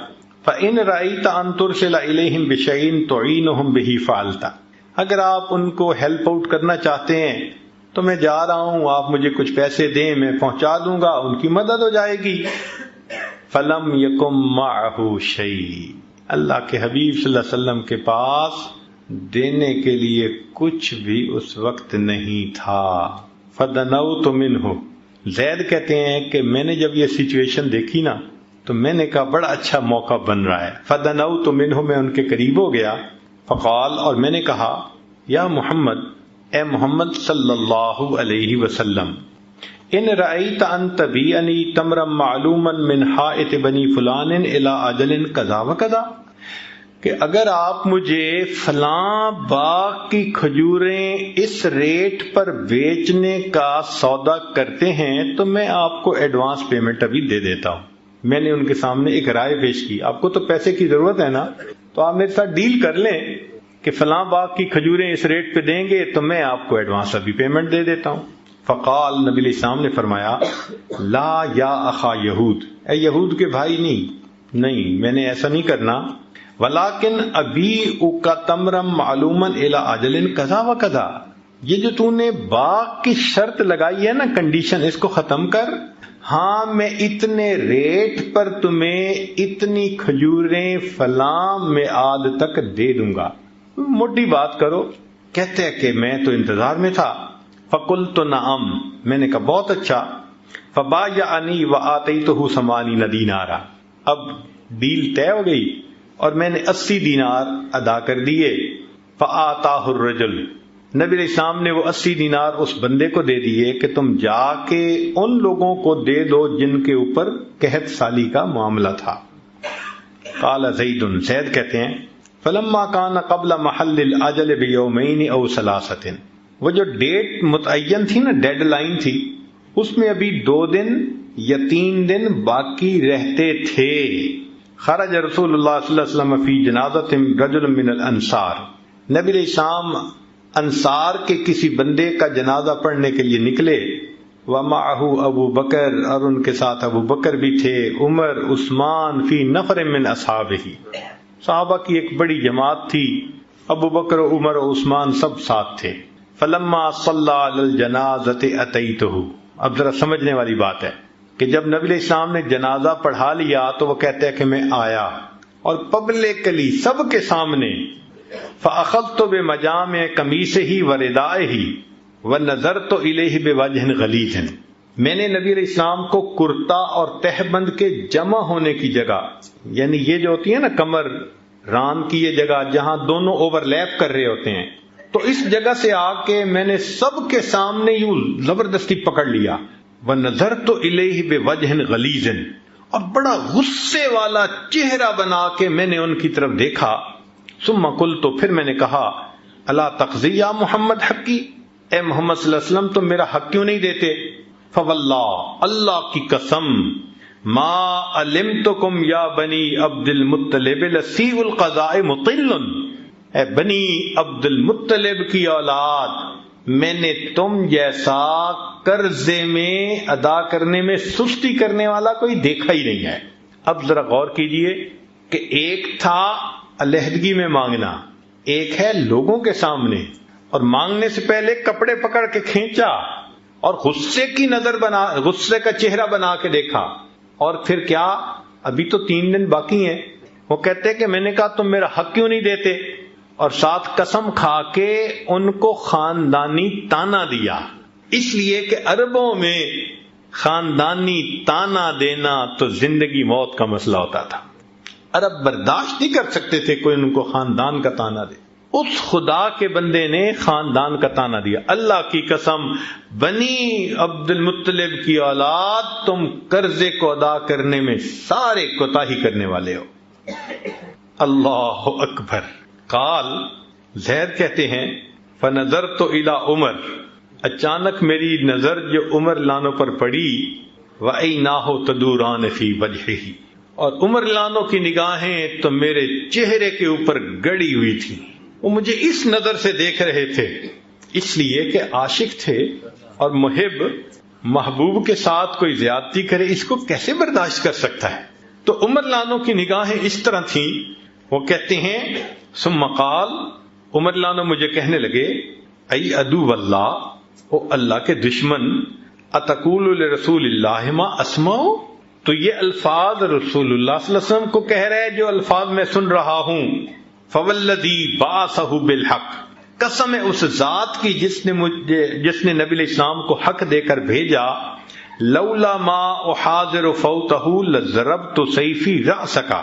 فإن رأيت أن ترسل إليهم بشيء تعينهم به فعلت، اگر آپ ان کو ہیلپ آؤٹ کرنا چاہتے ہیں تو میں جا رہا ہوں، آپ مجھے کچھ پیسے دیں، میں پہنچا دوں گا، ان کی مدد ہو جائے گی۔ فلم یکم معہ شیء، اللہ کے حبیب صلی اللہ علیہ وسلم کے پاس دینے کے لیے کچھ بھی اس وقت نہیں تھا۔ فدنوت منہ، زید کہتے ہیں کہ میں نے جب یہ سچویشن دیکھی نا تو میں نے کہا بڑا اچھا موقع بن رہا ہے۔ فدنوت منہ، میں ان کے قریب ہو گیا، فقال، اور میں نے کہا، یا محمد، اے محمد صلی اللہ علیہ وسلم، ان رأیت ان تبیعنی تمرا معلوما من حائط بنی فلان الی اجل کذا و کذا، کہ اگر آپ مجھے فلاں باغ کی کھجوریں اس ریٹ پر بیچنے کا سودا کرتے ہیں تو میں آپ کو ایڈوانس پیمنٹ ابھی دے دیتا ہوں۔ میں نے ان کے سامنے ایک رائے پیش کی، آپ کو تو پیسے کی ضرورت ہے نا، تو آپ میرے ساتھ ڈیل کر لیں کہ فلاں باغ کی کھجوریں اس ریٹ پہ دیں گے تو میں آپ کو ایڈوانس ابھی پیمنٹ دے دیتا ہوں۔ فقال، نبی علیہ السلام نے فرمایا، لا یا اخا یہود، اے یہود کے بھائی، نہیں میں نے ایسا نہیں کرنا، ولیکن ابیعک تمرا معلوما الی اجل کذا و کذا، یہ جو تو نے باغ کی شرط لگائی ہے نا، کنڈیشن، اس کو ختم کر، ہاں میں اتنے ریٹ پر تمہیں اتنی کھجوریں فلاں میعاد تک دے دوں گا، موٹی بات کرو۔ کہتے ہیں کہ میں تو انتظار میں تھا، فقلت نعم، میں نے کہا بہت اچھا، فبایعنی وآتیتہ 80 دینارا، اب ڈیل طے ہو گئی اور میں نے 80 دینار ادا کر دیے۔ فآتاہ الرجل، نبی علیہ السلام نے وہ 80 دینار اس بندے کو دے دیے کہ تم جا کے ان لوگوں کو دے دو جن کے اوپر قحط سالی کا معاملہ تھا۔ قال زید، زید کہتے ہیں، فلما کان قبل محل الاجل بیومین او ثلاثۃ، وہ جو ڈیٹ متعین تھی نا، ڈیڈ لائن تھی، اس میں ابھی 2 دن یا 3 دن باقی رہتے تھے۔ خرج رسول اللہ صلی اللہ علیہ وسلم فی جنازۃ رجل من الانصار، نبی علیہ السلام انصار کے کسی بندے کا جنازہ پڑھنے کے لیے نکلے، ومعہ ابو بکر، اور ان کے ساتھ ابو بکر بھی تھے، عمر، عثمان، فی نفر من اصحابہ، صحابہ کی ایک بڑی جماعت تھی، ابو بکر، عمر و عثمان سب ساتھ تھے۔ فلما صلی علی الجنازۃ اتیتہ، اب ذرا سمجھنے والی بات ہے کہ جب نبی علیہ السلام نے جنازہ پڑھا لیا تو وہ کہتے ہیں کہ میں آیا اور پبلکلی سب کے سامنے، فاخذت بمجامع قمیصہ وردائہ ونظرت الیہ بوجہ غلیظ، میں نے نبی علیہ السلام کو کرتا اور تہبند کے جمع ہونے کی جگہ، یعنی یہ جو ہوتی ہے نا کمر ران کی یہ جگہ جہاں دونوں اوور لیپ کر رہے ہوتے ہیں، تو اس جگہ سے آ کے میں نے سب کے سامنے یوں زبردستی پکڑ لیا، وَنَظَرْتُ إِلَيْهِ بِوَجْهٍ غَلِيظٍ، اور بڑا غصے والا چہرہ بنا کے میں نے ان کی طرف دیکھا، ثم قلت، پھر میں نے کہا، الا تقضی یا محمد حقی، اے محمد صلی اللہ علیہ وسلم تم میرا حق کیوں نہیں دیتے؟ فواللہ، اللہ کی قسم، ما علمتکم یا بنی عبد المطلب لسیء القضاء مطل، اے بنی عبد المطلب کی اولاد، میں نے تم جیسا قرضے میں ادا کرنے میں سستی کرنے والا کوئی دیکھا ہی نہیں ہے۔ اب ذرا غور کیجئے کہ ایک تھا علیحدگی میں مانگنا، ایک ہے لوگوں کے سامنے، اور مانگنے سے پہلے کپڑے پکڑ کے کھینچا اور غصے کی نظر بنا، غصے کا چہرہ بنا کے دیکھا، اور پھر کیا، ابھی تو 3 دن باقی ہیں، وہ کہتے کہ میں نے کہا تم میرا حق کیوں نہیں دیتے، اور ساتھ قسم کھا کے ان کو خاندانی تانا دیا، اس لیے کہ عربوں میں خاندانی تانا دینا تو زندگی موت کا مسئلہ ہوتا تھا، عرب برداشت نہیں کر سکتے تھے کوئی ان کو خاندان کا تانا دے۔ اس خدا کے بندے نے خاندان کا تانا دیا، اللہ کی قسم بنی عبد المطلب کی اولاد تم قرضے کو ادا کرنے میں سارے کوتاہی کرنے والے ہو۔ اللہ اکبر۔ قال، زید کہتے ہیں، فنظرت الی عمر، اچانک میری نظر جو عمر لانو پر پڑی، وعیناہ تدوران فی وجہہ، اور عمر لانو کی نگاہیں تو میرے چہرے کے اوپر گڑی ہوئی تھی، وہ مجھے اس نظر سے دیکھ رہے تھے، اس لیے کہ عاشق تھے اور محب محبوب کے ساتھ کوئی زیادتی کرے اس کو کیسے برداشت کر سکتا ہے؟ تو عمر لانو کی نگاہیں اس طرح تھیں۔ وہ کہتے ہیں، ثم قال، عمر لانو مجھے کہنے لگے، ای عدو اللہ، او اللہ کے دشمن، اتقول لرسول اللہ ما اسمعو، تو یہ الفاظ رسول اللہ صلی اللہ علیہ وسلم کو کہہ رہے جو الفاظ میں سن رہا ہوں، فوالذی بعثہ بالحق، قسم ہے اس ذات کی جس نے نبی علیہ السلام کو حق دے کر بھیجا، لولا ما احاذر فوتہ لضربت سیفی رأسک،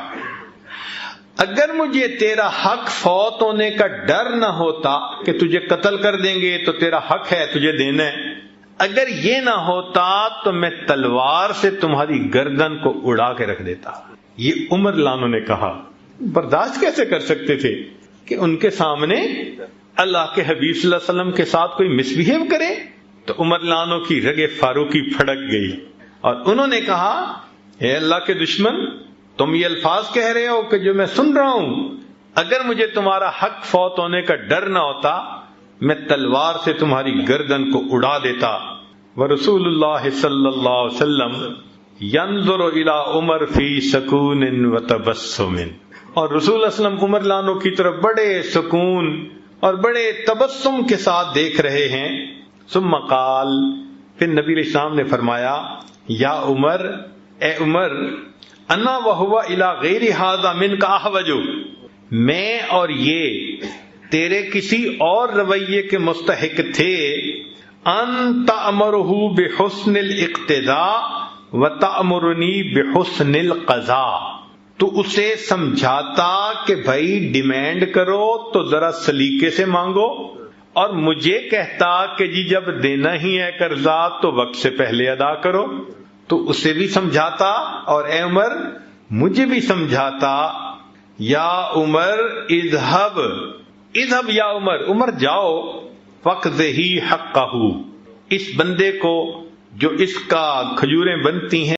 اگر مجھے تیرا حق فوت ہونے کا ڈر نہ ہوتا کہ تجھے قتل کر دیں گے تو تیرا حق ہے تجھے دینا ہے، اگر یہ نہ ہوتا تو میں تلوار سے تمہاری گردن کو اڑا کے رکھ دیتا۔ یہ عمر لانو نے کہا، برداشت کیسے کر سکتے تھے کہ ان کے سامنے اللہ کے حبیب صلی اللہ علیہ وسلم کے ساتھ کوئی مس بہیو کرے؟ تو عمر لانو کی رگ فاروقی پھڑک گئی اور انہوں نے کہا، اے اللہ کے دشمن، تم یہ الفاظ کہہ رہے ہو کہ جو میں سن رہا ہوں، اگر مجھے تمہارا حق فوت ہونے کا ڈر نہ ہوتا میں تلوار سے تمہاری گردن کو اڑا دیتا۔ ورسول اللہ صلی اللہ علیہ وسلم ینظر الی عمر فی سکون وتبسم، اور رسول اللہ علیہ وسلم عمر لانو کی طرف بڑے سکون اور بڑے تبسم کے ساتھ دیکھ رہے ہیں۔ ثم قال، پھر نبی علیہ السلام نے فرمایا، یا عمر، اے عمر، انا وہو الی غیر ھذا منک احوج، میں اور یہ تیرے کسی اور رویے کے مستحق تھے، ان تأمرہ بحسن الاقتداء وتأمرنی بحسن القضاء، تو اسے سمجھاتا کہ بھائی ڈیمانڈ کرو تو ذرا سلیقے سے مانگو، اور مجھے کہتا کہ جی جب دینا ہی ہے قرضہ تو وقت سے پہلے ادا کرو، تو اسے بھی سمجھاتا اور اے عمر مجھے بھی سمجھاتا۔ یا عمر اذهب یا عمر جاؤ، فقضہ حقہ، اس بندے کو جو اس کا کھجوریں بنتی ہیں